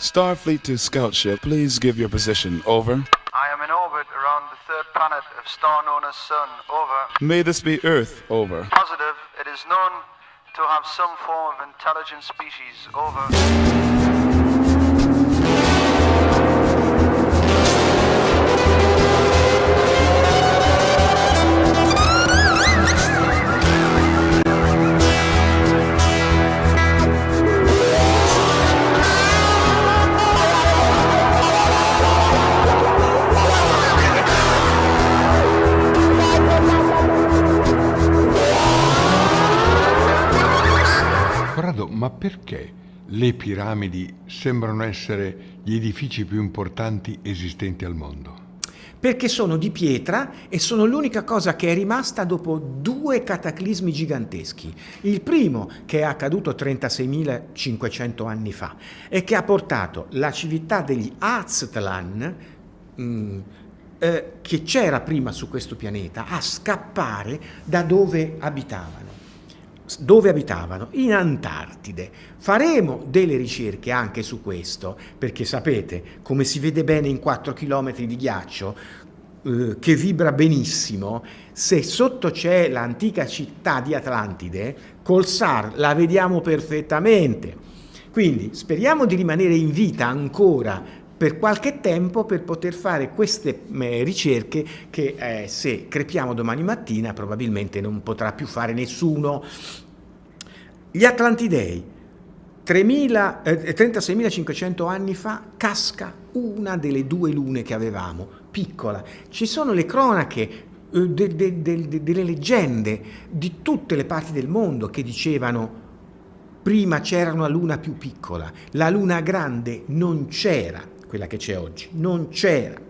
Starfleet to Scout Ship, please give your position. Over. I am in orbit around the third planet of star known as Sun. Over. May this be Earth. Over. Positive. It is known to have some form of intelligent species. Over. Ma perché le piramidi sembrano essere gli edifici più importanti esistenti al mondo? Perché sono di pietra e sono l'unica cosa che è rimasta dopo 2 cataclismi giganteschi. Il primo, che è accaduto 36.500 anni fa e che ha portato la civiltà degli Aztlan, che c'era prima su questo pianeta, a scappare da dove abitavano. Dove abitavano? In Antartide. Faremo delle ricerche anche su questo, perché sapete, come si vede bene in 4 chilometri di ghiaccio, che vibra benissimo, se sotto c'è l'antica città di Atlantide, col SAR la vediamo perfettamente. Quindi speriamo di rimanere in vita ancora per qualche tempo per poter fare queste ricerche che se crepiamo domani mattina probabilmente non potrà più fare nessuno. Gli Atlantidei, 36.500 anni fa, casca una delle 2 lune che avevamo, piccola. Ci sono le cronache delle leggende di tutte le parti del mondo che dicevano prima c'era una luna più piccola, la luna grande non c'era. Quella che c'è oggi, non c'era.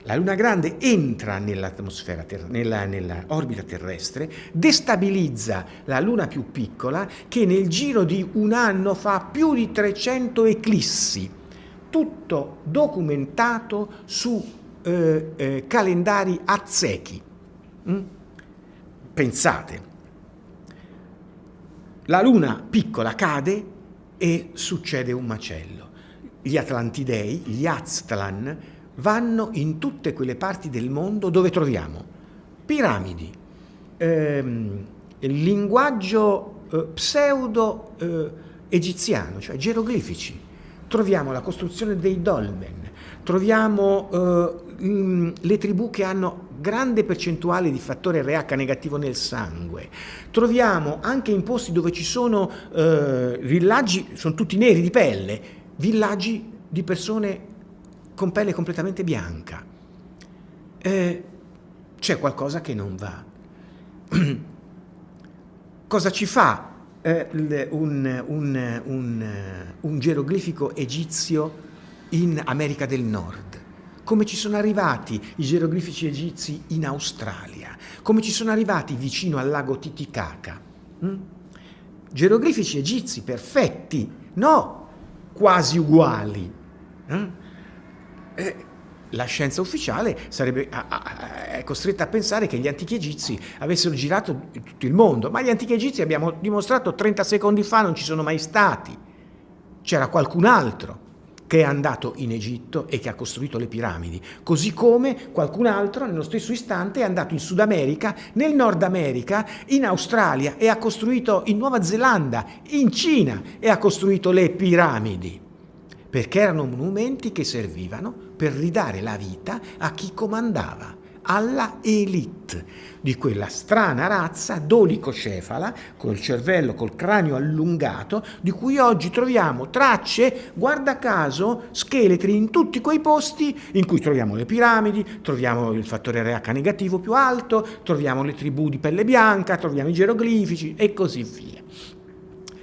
La Luna Grande entra nell'atmosfera, nella orbita terrestre, destabilizza la Luna più piccola che nel giro di un anno fa più di 300 eclissi, tutto documentato su calendari aztechi. Pensate, la Luna piccola cade e succede un macello. Gli Atlantidei, gli Aztlan, vanno in tutte quelle parti del mondo dove troviamo piramidi, linguaggio pseudo egiziano, cioè geroglifici. Troviamo la costruzione dei dolmen, troviamo le tribù che hanno grande percentuale di fattore RH negativo nel sangue. Troviamo anche in posti dove ci sono villaggi, sono tutti neri di pelle, villaggi di persone con pelle completamente bianca. C'è qualcosa che non va. Cosa ci fa un geroglifico egizio in America del Nord? Come ci sono arrivati i geroglifici egizi in Australia? Come ci sono arrivati vicino al lago Titicaca? Geroglifici egizi perfetti, no quasi uguali. La scienza ufficiale è costretta a pensare che gli antichi egizi avessero girato tutto il mondo, ma gli antichi egizi, abbiamo dimostrato 30 secondi fa, non ci sono mai stati. C'era qualcun altro che è andato in Egitto e che ha costruito le piramidi, così come qualcun altro nello stesso istante è andato in Sud America, nel Nord America, in Australia e ha costruito in Nuova Zelanda, in Cina e ha costruito le piramidi, perché erano monumenti che servivano per ridare la vita a chi comandava, alla elite di quella strana razza dolicocefala, col cervello, col cranio allungato, di cui oggi troviamo tracce, guarda caso, scheletri in tutti quei posti in cui troviamo le piramidi, troviamo il fattore RH negativo più alto, troviamo le tribù di pelle bianca, troviamo i geroglifici e così via.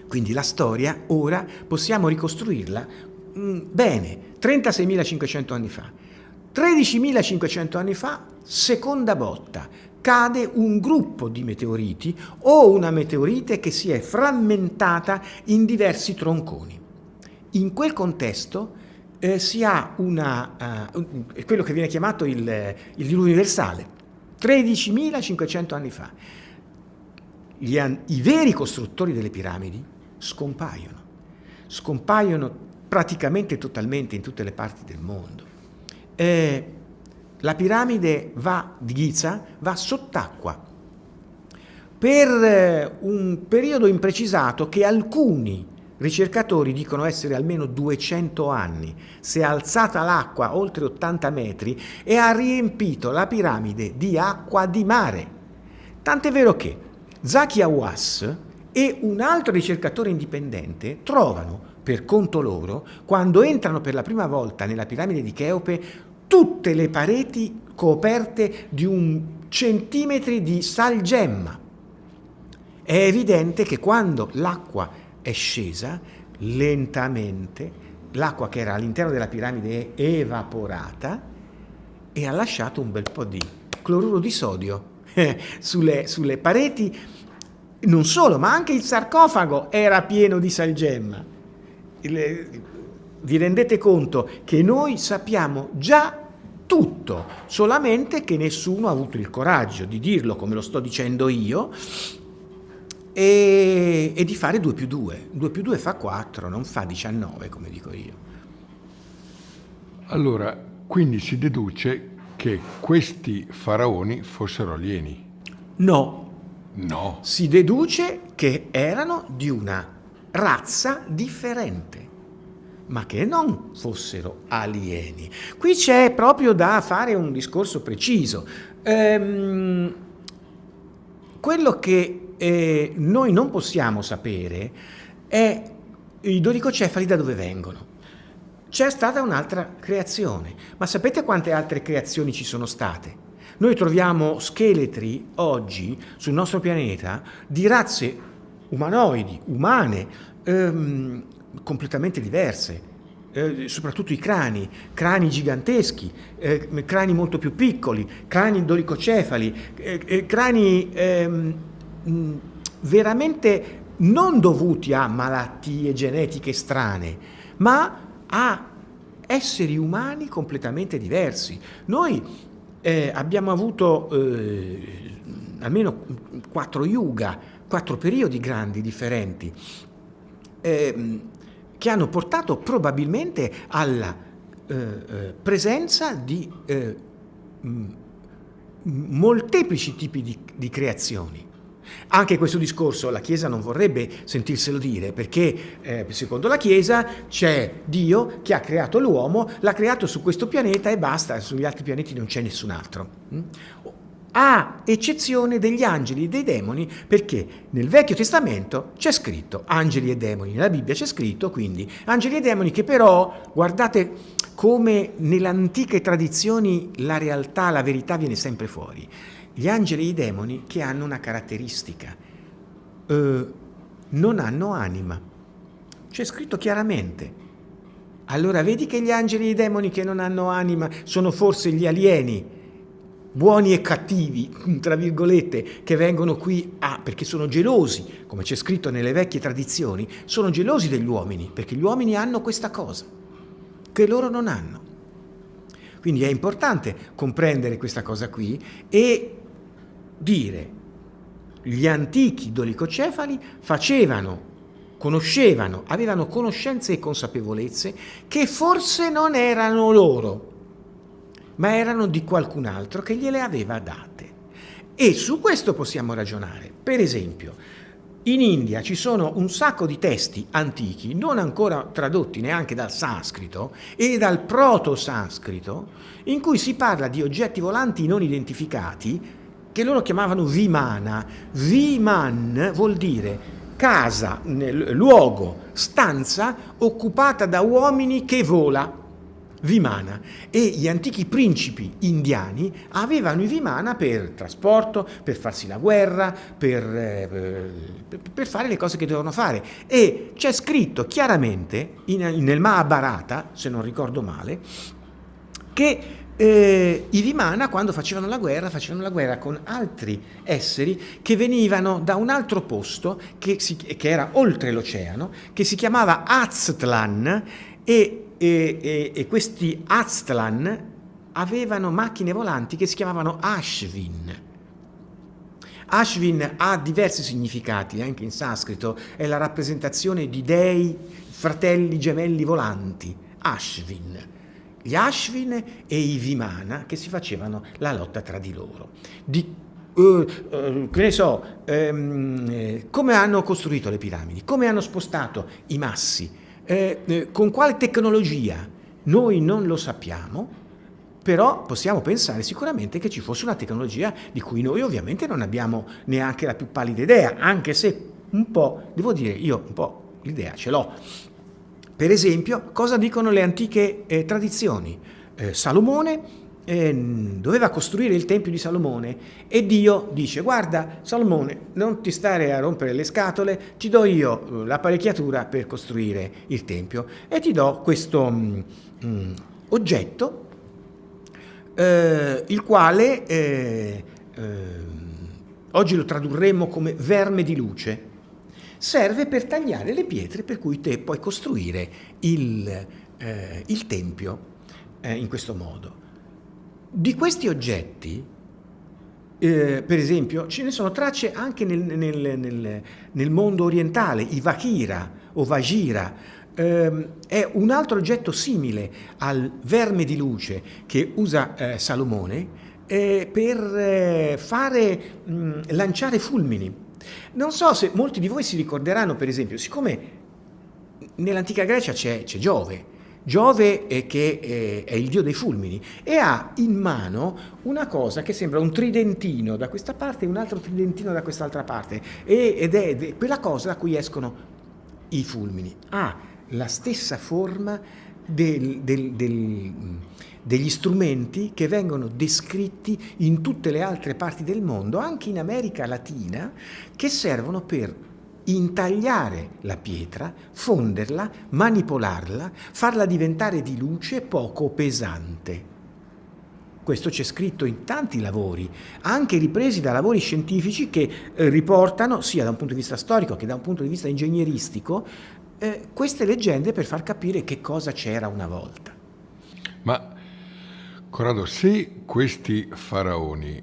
Quindi la storia ora possiamo ricostruirla bene, 36.500 anni fa. 13.500 anni fa, seconda botta, cade un gruppo di meteoriti o una meteorite che si è frammentata in diversi tronconi. In quel contesto si ha quello che viene chiamato il diluvio universale, 13.500 anni fa. I veri costruttori delle piramidi scompaiono praticamente totalmente in tutte le parti del mondo. La piramide di Giza va sott'acqua per un periodo imprecisato che alcuni ricercatori dicono essere almeno 200 anni. Si è alzata l'acqua oltre 80 metri e ha riempito la piramide di acqua di mare. Tant'è vero che Zaki Hawass e un altro ricercatore indipendente trovano, per conto loro, quando entrano per la prima volta nella piramide di Cheope, tutte le pareti coperte di 1 centimetro di salgemma. È evidente che quando l'acqua è scesa, lentamente, l'acqua che era all'interno della piramide è evaporata e ha lasciato un bel po' di cloruro di sodio sulle pareti. Non solo, ma anche il sarcofago era pieno di salgemma. Vi rendete conto che noi sappiamo già tutto, solamente che nessuno ha avuto il coraggio di dirlo come lo sto dicendo io e di fare 2 più 2. 2 più 2 fa 4, non fa 19 come dico io. Allora, quindi si deduce che questi faraoni fossero alieni. No, No. si deduce che erano di una razza differente, ma che non fossero alieni. Qui c'è proprio da fare un discorso preciso. Quello che noi non possiamo sapere è i dodicocefali da dove vengono. C'è stata un'altra creazione, ma sapete quante altre creazioni ci sono state? Noi troviamo scheletri oggi sul nostro pianeta di razze umanoidi, umane, completamente diverse, soprattutto i crani giganteschi, crani molto più piccoli, crani dodicocefali, crani veramente non dovuti a malattie genetiche strane, ma a esseri umani completamente diversi. Noi abbiamo avuto almeno 4 yuga, 4 periodi grandi differenti, che hanno portato probabilmente alla presenza di molteplici tipi di creazioni. Anche questo discorso la Chiesa non vorrebbe sentirselo dire, perché secondo la Chiesa c'è Dio che ha creato l'uomo, l'ha creato su questo pianeta e basta, sugli altri pianeti non c'è nessun altro. A eccezione degli angeli e dei demoni, perché nel Vecchio Testamento c'è scritto angeli e demoni, nella Bibbia c'è scritto quindi angeli e demoni, che però, guardate come nelle antiche tradizioni la realtà, la verità viene sempre fuori. Gli angeli e i demoni che hanno una caratteristica, non hanno anima. C'è scritto chiaramente. Allora vedi che gli angeli e i demoni che non hanno anima sono forse gli alieni, buoni e cattivi, tra virgolette, che vengono qui perché sono gelosi, come c'è scritto nelle vecchie tradizioni, sono gelosi degli uomini, perché gli uomini hanno questa cosa, che loro non hanno. Quindi è importante comprendere questa cosa qui e dire: gli antichi dolicocefali conoscevano, avevano conoscenze e consapevolezze che forse non erano loro, ma erano di qualcun altro che gliele aveva date. E su questo possiamo ragionare. Per esempio, in India ci sono un sacco di testi antichi, non ancora tradotti neanche dal sanscrito e dal proto-sanscrito, in cui si parla di oggetti volanti non identificati che loro chiamavano Vimana. Viman vuol dire casa, luogo, stanza occupata da uomini che vola. Vimana. E gli antichi principi indiani avevano i Vimana per trasporto, per farsi la guerra, per fare le cose che dovevano fare. E c'è scritto chiaramente nel Mahabharata, se non ricordo male, che i Vimana, quando facevano la guerra con altri esseri che venivano da un altro posto che era oltre l'oceano, che si chiamava Aztlan, e questi Aztlan avevano macchine volanti che si chiamavano Ashvin. Ashvin ha diversi significati, anche in sanscrito, è la rappresentazione di dei fratelli gemelli volanti, Ashvin. Gli Ashvin e i Vimana che si facevano la lotta tra di loro. Che ne so, come hanno costruito le piramidi, come hanno spostato i massi, con quale tecnologia, noi non lo sappiamo, però possiamo pensare sicuramente che ci fosse una tecnologia di cui noi ovviamente non abbiamo neanche la più pallida idea, anche se un po', devo dire, io un po' l'idea ce l'ho. Per esempio, cosa dicono le antiche tradizioni? Salomone doveva costruire il Tempio di Salomone e Dio dice: guarda Salomone, non ti stare a rompere le scatole, ti do io l'apparecchiatura per costruire il Tempio e ti do questo oggetto, il quale oggi lo tradurremmo come verme di luce. Serve per tagliare le pietre per cui te puoi costruire il Tempio in questo modo. Di questi oggetti, per esempio, ce ne sono tracce anche nel mondo orientale, i Vakira o Vajira. È un altro oggetto simile al verme di luce che usa Salomone per fare lanciare fulmini. Non so se molti di voi si ricorderanno, per esempio, siccome nell'antica Grecia c'è Giove che è il dio dei fulmini e ha in mano una cosa che sembra un tridentino da questa parte e un altro tridentino da quest'altra parte, ed è quella cosa da cui escono i fulmini. Ha la stessa forma degli strumenti che vengono descritti in tutte le altre parti del mondo, anche in America Latina, che servono per intagliare la pietra, fonderla, manipolarla, farla diventare di luce poco pesante. Questo c'è scritto in tanti lavori, anche ripresi da lavori scientifici che riportano, sia da un punto di vista storico che da un punto di vista ingegneristico, queste leggende per far capire che cosa c'era una volta. Ma Corrado, se questi faraoni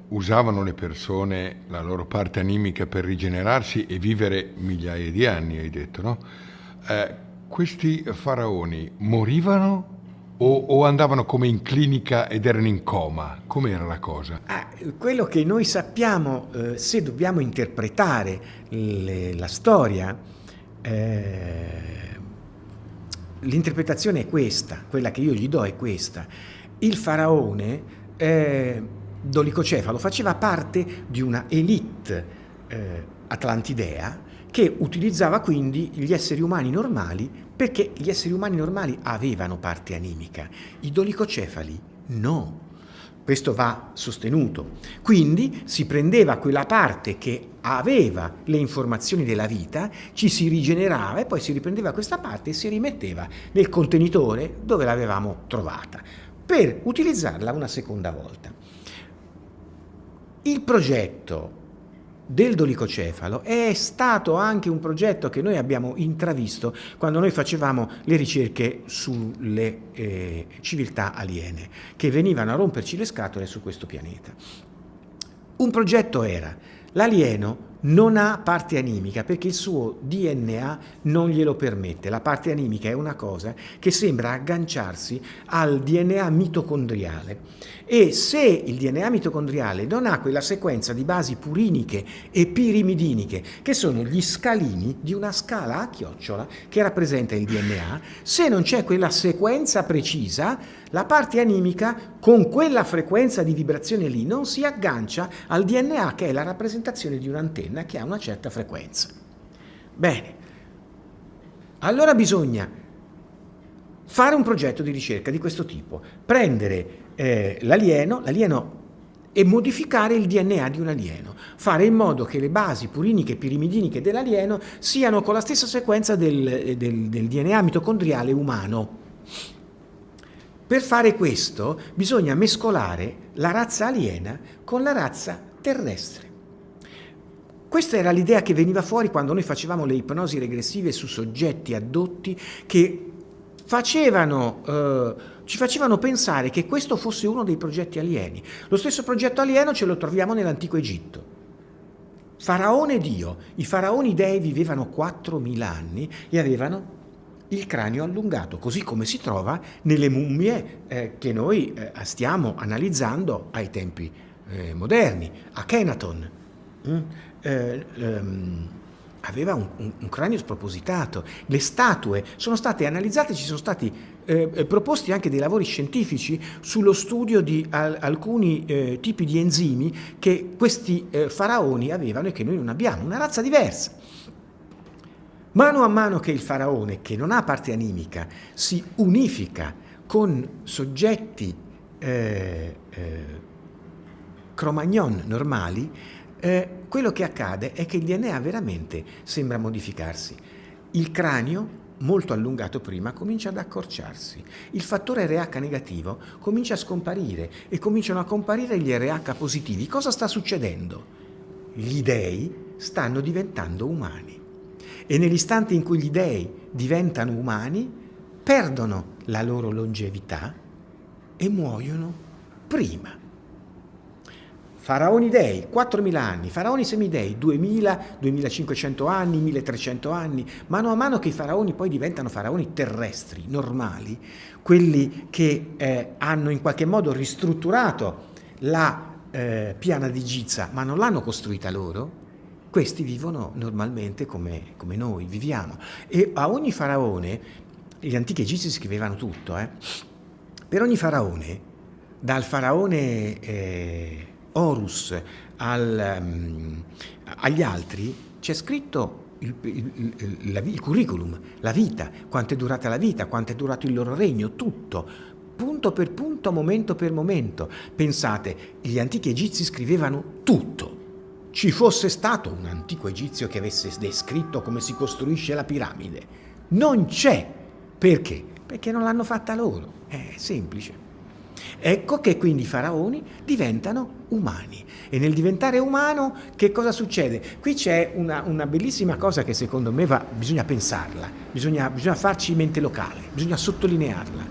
usavano le persone, la loro parte animica, per rigenerarsi e vivere migliaia di anni, hai detto, no? Questi faraoni morivano o andavano come in clinica ed erano in coma? Com'era la cosa? Quello che noi sappiamo, se dobbiamo interpretare la storia, l'interpretazione è questa, quella che io gli do è questa. Il faraone Dolicocefalo faceva parte di una elite atlantidea che utilizzava quindi gli esseri umani normali, perché gli esseri umani normali avevano parte animica, i dolicocefali no. Questo va sostenuto. Quindi si prendeva quella parte che aveva le informazioni della vita, ci si rigenerava e poi si riprendeva questa parte e si rimetteva nel contenitore dove l'avevamo trovata, per utilizzarla una seconda volta. Il progetto del dolicocefalo è stato anche un progetto che noi abbiamo intravisto quando noi facevamo le ricerche sulle civiltà aliene che venivano a romperci le scatole su questo pianeta. Un progetto era: l'alieno non ha parte animica perché il suo DNA non glielo permette. La parte animica è una cosa che sembra agganciarsi al DNA mitocondriale e se il DNA mitocondriale non ha quella sequenza di basi puriniche e pirimidiniche, che sono gli scalini di una scala a chiocciola che rappresenta il DNA, se non c'è quella sequenza precisa, la parte animica con quella frequenza di vibrazione lì non si aggancia al DNA, che è la rappresentazione di un'antenna che ha una certa frequenza. Bene, allora bisogna fare un progetto di ricerca di questo tipo, prendere l'alieno e modificare il DNA di un alieno, fare in modo che le basi puriniche e pirimidiniche dell'alieno siano con la stessa sequenza del DNA mitocondriale umano. Per fare questo bisogna mescolare la razza aliena con la razza terrestre. Questa era l'idea che veniva fuori quando noi facevamo le ipnosi regressive su soggetti addotti che ci facevano pensare che questo fosse uno dei progetti alieni. Lo stesso progetto alieno ce lo troviamo nell'antico Egitto. Faraone Dio. I faraoni dei vivevano 4.000 anni e avevano il cranio allungato, così come si trova nelle mummie che noi stiamo analizzando ai tempi moderni. Akhenaton aveva un cranio spropositato. Le statue sono state analizzate, ci sono stati proposti anche dei lavori scientifici sullo studio di alcuni tipi di enzimi che questi faraoni avevano e che noi non abbiamo, una razza diversa. Mano a mano che il faraone, che non ha parte animica, si unifica con soggetti Cro-Magnon normali, quello che accade è che il DNA veramente sembra modificarsi. Il cranio, molto allungato prima, comincia ad accorciarsi. Il fattore RH negativo comincia a scomparire e cominciano a comparire gli RH positivi. Cosa sta succedendo? Gli dei stanno diventando umani. E nell'istante in cui gli dei diventano umani, perdono la loro longevità e muoiono prima. Faraoni dei, 4.000 anni, faraoni semidei, 2.000, 2.500 anni, 1.300 anni. Mano a mano che i faraoni poi diventano faraoni terrestri, normali, quelli che hanno in qualche modo ristrutturato la piana di Giza, ma non l'hanno costruita loro, questi vivono normalmente come noi viviamo. E a ogni faraone, gli antichi egizi scrivevano tutto, per ogni faraone, dal faraone Horus agli altri, c'è scritto il curriculum, la vita, quanto è durata la vita, quanto è durato il loro regno, tutto, punto per punto, momento per momento. Pensate, gli antichi egizi scrivevano tutto. Ci fosse stato un antico egizio che avesse descritto come si costruisce la piramide. Non c'è. Perché? Perché non l'hanno fatta loro. È semplice. Ecco che quindi i faraoni diventano umani. E nel diventare umano che cosa succede? Qui c'è una bellissima cosa che secondo me bisogna pensarla, bisogna farci mente locale, bisogna sottolinearla.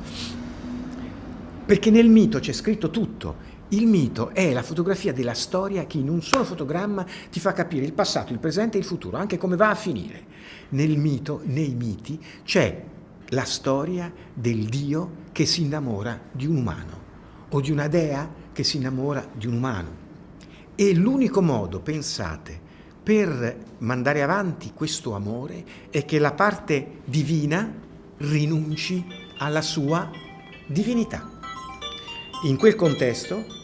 Perché nel mito c'è scritto tutto. Il mito è la fotografia della storia che in un solo fotogramma ti fa capire il passato, il presente e il futuro, anche come va a finire. Nel mito, nei miti, c'è la storia del Dio che si innamora di un umano o di una dea che si innamora di un umano. E l'unico modo, pensate, per mandare avanti questo amore è che la parte divina rinunci alla sua divinità. In quel contesto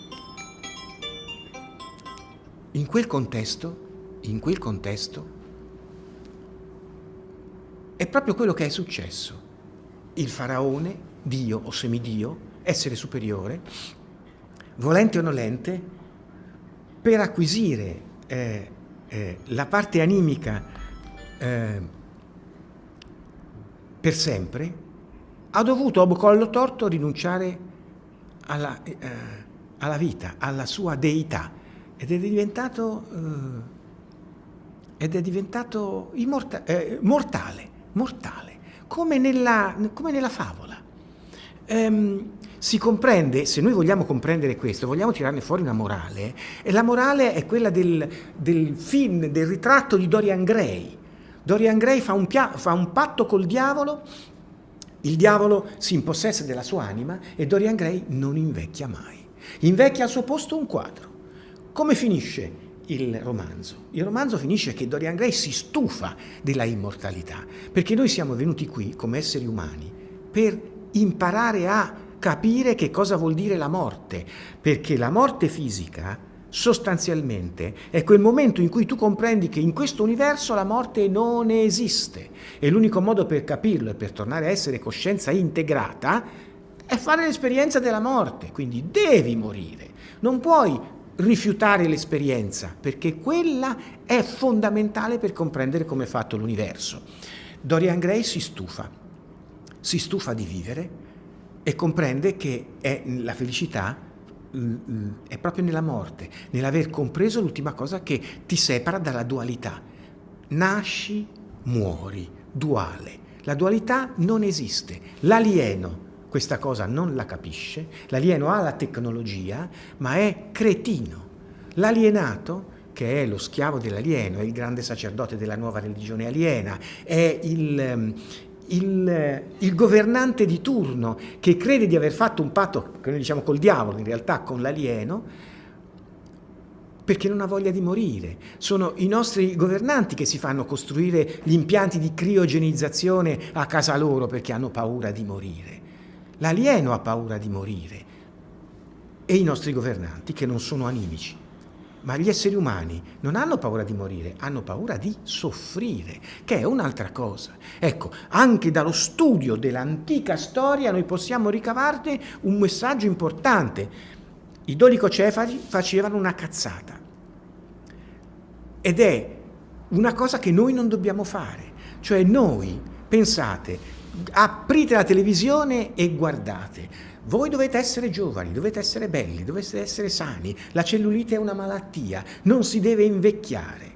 è proprio quello che è successo. Il faraone, Dio o semidio, essere superiore, volente o nolente, per acquisire la parte animica per sempre, ha dovuto a collo torto rinunciare alla vita, alla sua deità, ed è diventato mortale, come nella favola. Si comprende, se noi vogliamo comprendere questo, vogliamo tirarne fuori una morale, e la morale è quella del film, del ritratto di Dorian Gray. Dorian Gray fa un patto col diavolo, il diavolo si impossessa della sua anima e Dorian Gray non invecchia mai. Invecchia al suo posto un quadro. Come finisce il romanzo? Il romanzo finisce che Dorian Gray si stufa della immortalità, perché noi siamo venuti qui come esseri umani per imparare a capire che cosa vuol dire la morte, perché la morte fisica sostanzialmente è quel momento in cui tu comprendi che in questo universo la morte non esiste e l'unico modo per capirlo e per tornare a essere coscienza integrata è fare l'esperienza della morte, quindi devi morire, non puoi rifiutare l'esperienza perché quella è fondamentale per comprendere come è fatto l'universo. Dorian Gray si stufa di vivere e comprende che la felicità è proprio nella morte, nell'aver compreso l'ultima cosa che ti separa dalla dualità. Nasci, muori, duale. La dualità non esiste. L'alieno questa cosa non la capisce, l'alieno ha la tecnologia, ma è cretino. L'alienato, che è lo schiavo dell'alieno, è il grande sacerdote della nuova religione aliena, è il governante di turno che crede di aver fatto un patto, che noi diciamo col diavolo, in realtà con l'alieno, perché non ha voglia di morire. Sono i nostri governanti che si fanno costruire gli impianti di criogenizzazione a casa loro perché hanno paura di morire. L'alieno ha paura di morire e i nostri governanti, che non sono animici. Ma gli esseri umani non hanno paura di morire, hanno paura di soffrire, che è un'altra cosa. Ecco, anche dallo studio dell'antica storia noi possiamo ricavarne un messaggio importante. I dolicocefali facevano una cazzata ed è una cosa che noi non dobbiamo fare. Cioè noi, pensate, aprite la televisione e guardate. Voi dovete essere giovani, dovete essere belli, dovete essere sani. La cellulite è una malattia, non si deve invecchiare.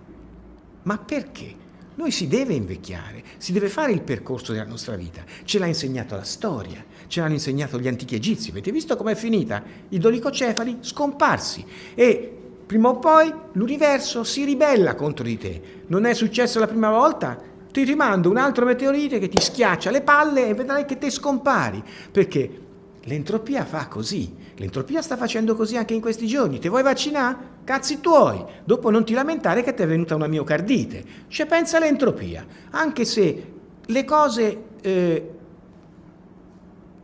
Ma perché? Noi si deve invecchiare, si deve fare il percorso della nostra vita. Ce l'ha insegnato la storia, ce l'hanno insegnato gli antichi egizi. Avete visto com'è finita? I dolicocefali scomparsi e prima o poi l'universo si ribella contro di te. Non è successo la prima volta? Ti rimando un altro meteorite che ti schiaccia le palle e vedrai che te scompari. Perché l'entropia fa così. L'entropia sta facendo così anche in questi giorni. Te vuoi vaccinare? Cazzi tuoi. Dopo non ti lamentare che ti è venuta una miocardite. Cioè pensa all'entropia. Anche se le cose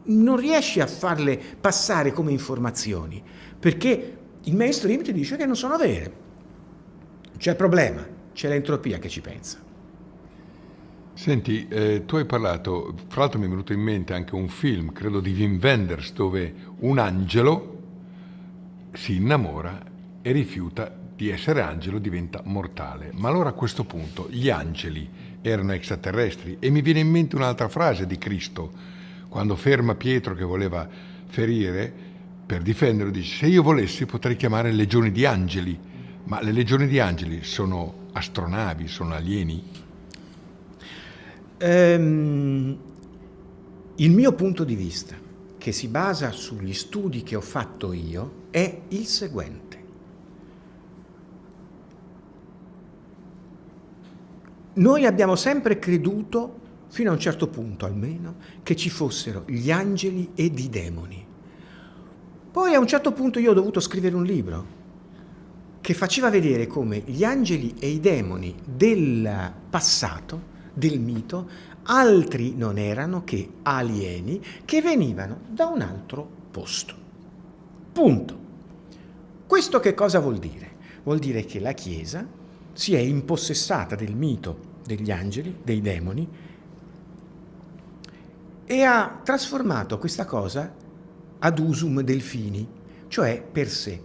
non riesci a farle passare come informazioni. Perché il mainstream ti dice che non sono vere. C'è il problema. C'è l'entropia che ci pensa. Senti, tu hai parlato, fra l'altro mi è venuto in mente anche un film, credo di Wim Wenders, dove un angelo si innamora e rifiuta di essere angelo, diventa mortale. Ma allora a questo punto gli angeli erano extraterrestri? E mi viene in mente un'altra frase di Cristo, quando ferma Pietro che voleva ferire, per difenderlo dice: se io volessi potrei chiamare legioni di angeli. Ma le legioni di angeli sono astronavi, sono alieni? Il mio punto di vista, che si basa sugli studi che ho fatto io, è il seguente. Noi abbiamo sempre creduto, fino a un certo punto almeno, che ci fossero gli angeli ed i demoni. Poi a un certo punto io ho dovuto scrivere un libro che faceva vedere come gli angeli e i demoni del passato, del mito, altri non erano che alieni che venivano da un altro posto. Punto. Questo che cosa vuol dire? Vuol dire che la Chiesa si è impossessata del mito degli angeli, dei demoni, e ha trasformato questa cosa ad usum delfini, cioè per sé.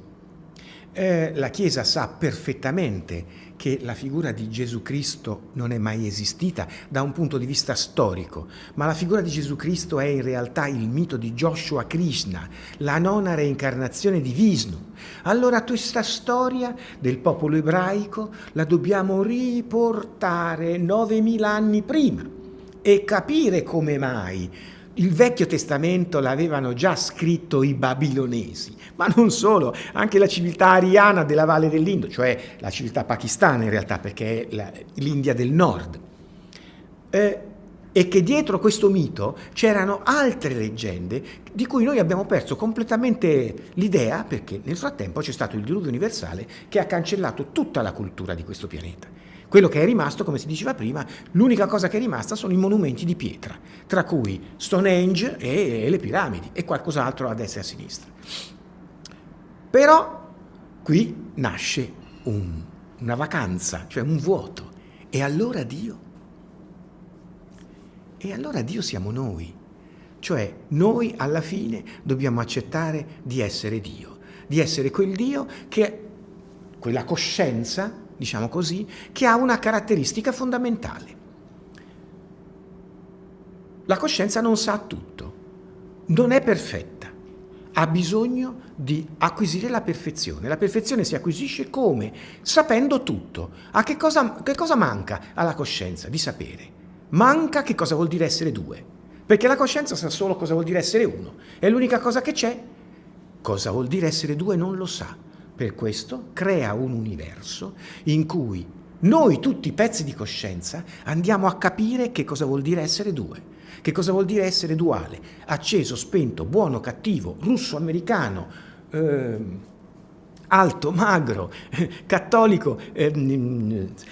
La Chiesa sa perfettamente che la figura di Gesù Cristo non è mai esistita da un punto di vista storico, ma la figura di Gesù Cristo è in realtà il mito di Joshua Krishna, la nona reincarnazione di Vishnu. Allora questa storia del popolo ebraico la dobbiamo riportare 9000 anni prima e capire come mai. Il Vecchio Testamento l'avevano già scritto i babilonesi, ma non solo, anche la civiltà ariana della Valle dell'Indo, cioè la civiltà pakistana in realtà, perché è l'India del Nord. E che dietro questo mito c'erano altre leggende di cui noi abbiamo perso completamente l'idea, perché nel frattempo c'è stato il diluvio universale che ha cancellato tutta la cultura di questo pianeta. Quello che è rimasto, come si diceva prima, l'unica cosa che è rimasta sono i monumenti di pietra, tra cui Stonehenge e le piramidi e qualcos'altro a destra e a sinistra. Però qui nasce una vacanza, cioè un vuoto. E allora Dio? E allora Dio siamo noi. Cioè noi alla fine dobbiamo accettare di essere Dio, di essere quel Dio che, quella coscienza, diciamo così, che ha una caratteristica fondamentale. La coscienza non sa tutto, non è perfetta, ha bisogno di acquisire la perfezione. La perfezione si acquisisce come? Sapendo tutto. A che cosa manca alla coscienza? Di sapere. manca che cosa vuol dire essere due, perché la coscienza sa solo cosa vuol dire essere uno, è l'unica cosa che c'è. Cosa vuol dire essere due non lo sa, per questo crea un universo in cui noi tutti pezzi di coscienza andiamo a capire che cosa vuol dire essere due, che cosa vuol dire essere duale, acceso, spento, buono, cattivo, russo, americano, alto, magro, cattolico,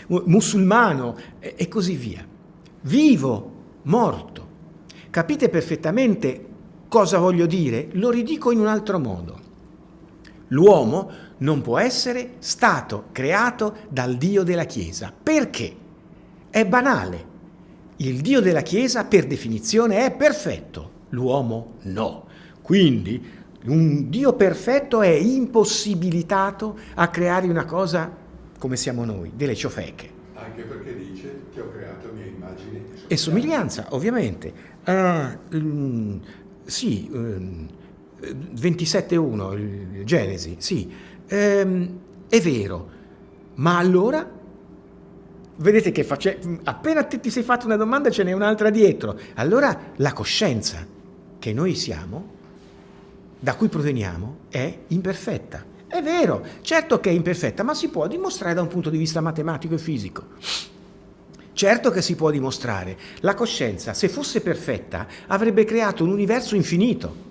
musulmano e così via. Vivo, morto. Capite perfettamente cosa voglio dire? Lo ridico in un altro modo. L'uomo non può essere stato creato dal Dio della Chiesa. Perché? È banale. Il Dio della Chiesa, per definizione, è perfetto. L'uomo no. Quindi un Dio perfetto è impossibilitato a creare una cosa come siamo noi, delle ciofeche. Anche perché dice: ti ho creato a mia immagine E somiglianza, ovviamente. 27.1, Genesi, sì. È vero. Ma allora, vedete che appena ti sei fatto una domanda ce n'è un'altra dietro. Allora la coscienza che noi siamo, da cui proveniamo, è imperfetta. È vero, certo che è imperfetta, ma si può dimostrare da un punto di vista matematico e fisico. Certo che si può dimostrare. La coscienza, se fosse perfetta, avrebbe creato un universo infinito.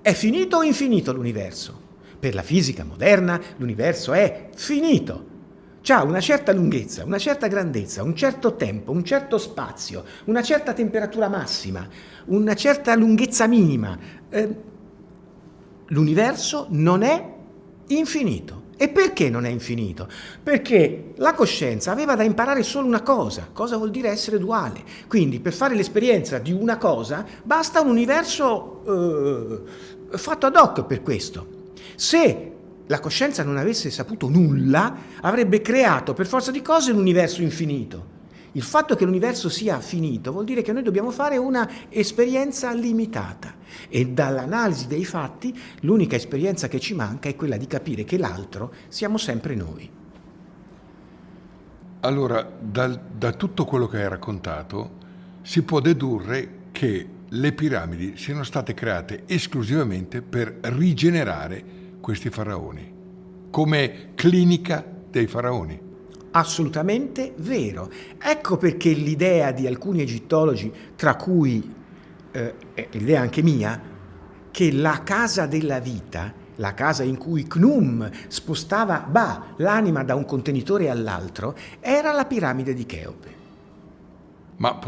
È finito o infinito l'universo? Per la fisica moderna l'universo è finito. C'ha una certa lunghezza, una certa grandezza, un certo tempo, un certo spazio, una certa temperatura massima, una certa lunghezza minima. L'universo non è infinito. E perché non è infinito? Perché la coscienza aveva da imparare solo una cosa vuol dire essere duale. Quindi per fare l'esperienza di una cosa basta un universo fatto ad hoc per questo. Se la coscienza non avesse saputo nulla, avrebbe creato per forza di cose un universo infinito. Il fatto che l'universo sia finito vuol dire che noi dobbiamo fare una esperienza limitata e dall'analisi dei fatti l'unica esperienza che ci manca è quella di capire che l'altro siamo sempre noi. Allora, da tutto quello che hai raccontato si può dedurre che le piramidi siano state create esclusivamente per rigenerare questi faraoni, come clinica dei faraoni. Assolutamente vero. Ecco perché l'idea di alcuni egittologi, tra cui l'idea anche mia, che la casa della vita, la casa in cui Khnum spostava l'anima da un contenitore all'altro, era la piramide di Cheope. Ma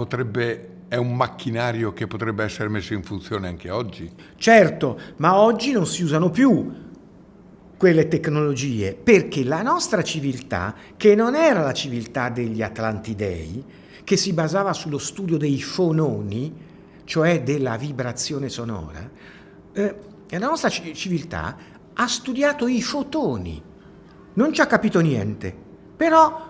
è un macchinario che potrebbe essere messo in funzione anche oggi? Certo, ma oggi non si usano più quelle tecnologie, perché la nostra civiltà, che non era la civiltà degli Atlantidei, che si basava sullo studio dei fononi, cioè della vibrazione sonora, la nostra civiltà ha studiato i fotoni, non ci ha capito niente, però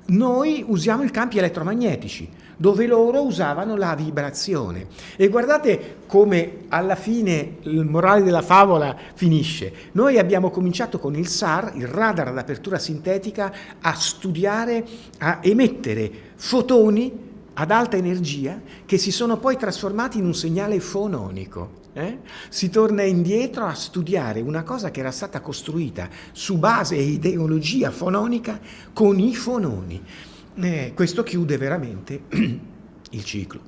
noi usiamo i campi elettromagnetici, dove loro usavano la vibrazione. E guardate come alla fine il morale della favola finisce. Noi abbiamo cominciato con il SAR, il radar ad apertura sintetica, a studiare, a emettere fotoni ad alta energia che si sono poi trasformati in un segnale fononico. Si torna indietro a studiare una cosa che era stata costruita su base e ideologia fononica con i fononi. Questo chiude veramente il ciclo.